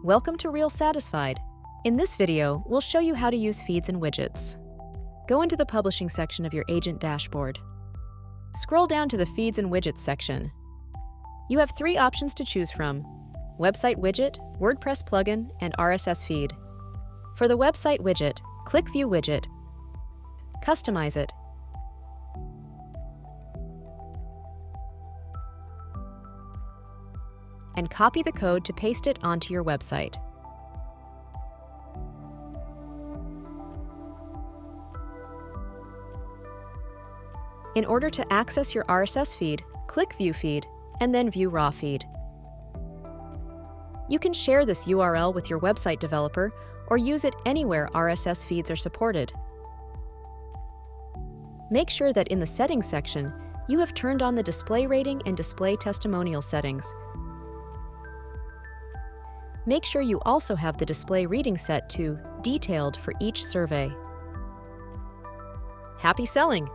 Welcome to RealSatisfied. In this video, we'll show you how to use feeds and widgets. Go into the publishing section of your agent dashboard. Scroll down to the Feeds and Widgets section. You have three options to choose from: Website Widget, WordPress Plugin, and RSS Feed. For the Website Widget, click View Widget. Customize it. And copy the code to paste it onto your website. In order to access your RSS feed, click View Feed, and then View Raw Feed. You can share this URL with your website developer or use it anywhere RSS feeds are supported. Make sure that in the Settings section, you have turned on the Display Rating and Display Testimonial settings. Make sure you also have the display reading set to Detailed for each survey. Happy selling!